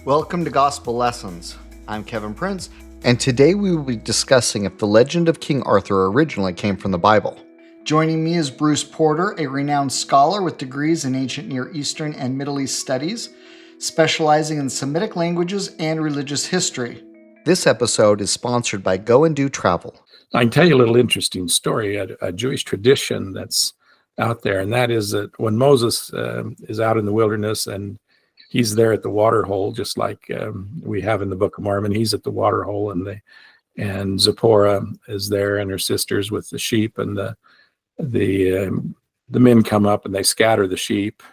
Welcome to Gospel Lessons. I'm Kevin Prince, and today we will be discussing if the legend of King Arthur originally came from the Bible. Joining me is Bruce Porter, a renowned scholar with degrees in ancient Near Eastern and Middle East studies, specializing in Semitic languages and religious history. This episode is sponsored by Go and Do Travel. I can tell you a little interesting story, a Jewish tradition that's out there, and that is that when Moses is out in the wilderness and he's there at the water hole, just like we have in the Book of Mormon. He's at the water hole, and Sephora is there, and her sisters with the sheep, and the men come up and they scatter the sheep,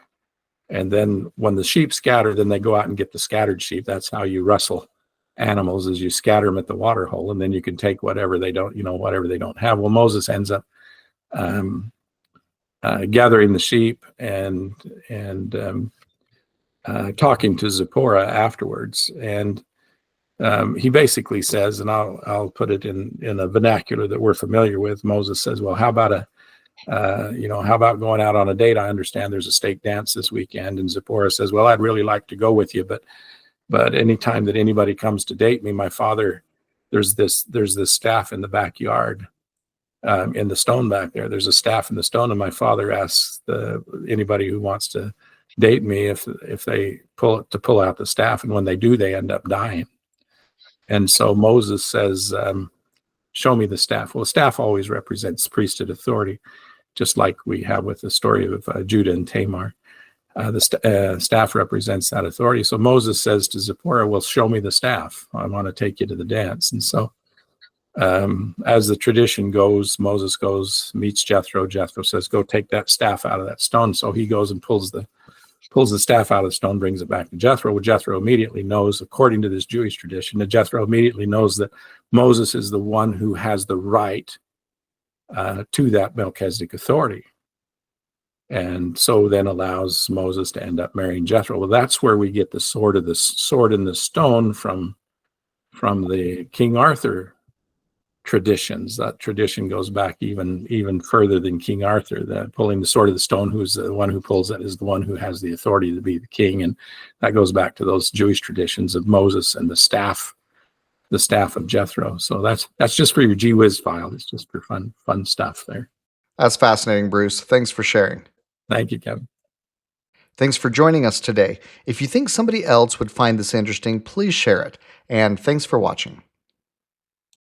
and then when the sheep scatter, then they go out and get the scattered sheep. That's how you rustle animals, is you scatter them at the water hole, and then you can take whatever they don't have. Well, Moses ends up gathering the sheep and talking to Sephora afterwards, and he basically says, and I'll put it in a vernacular that we're familiar with. Moses says, "Well, how about going out on a date? I understand there's a stake dance this weekend." And Sephora says, "Well, I'd really like to go with you, but anytime that anybody comes to date me, my father, there's this staff in the backyard, in the stone back there. There's a staff in the stone, and my father asks anybody who wants to date me if they pull out the staff, and when they do, they end up dying." And so Moses says, "Show me the staff." Well, the staff always represents priesthood authority, just like we have with the story of Judah and Tamar. The staff represents that authority. So Moses says to Zipporah, "Well, show me the staff. I want to take you to the dance." And so as the tradition goes, Moses goes, meets Jethro. Jethro says, "Go take that staff out of that stone." So he goes and pulls the staff out of the stone, brings it back to Jethro. Well, Jethro immediately knows, according to this Jewish tradition, that Jethro immediately knows that Moses is the one who has the right to that Melchizedek authority, and so then allows Moses to end up marrying Jethro. Well, that's where we get the sword in the stone from the King Arthur traditions. That tradition goes back even further than King Arthur. That pulling the sword of the stone, who's the one who pulls it, is the one who has the authority to be the king, and that goes back to those Jewish traditions of Moses and the staff of Jethro. So that's just for your Gee Whiz file. It's just for fun stuff there. That's fascinating, Bruce. Thanks for sharing. Thank you, Kevin. Thanks for joining us today. If you think somebody else would find this interesting, please share it. And thanks for watching.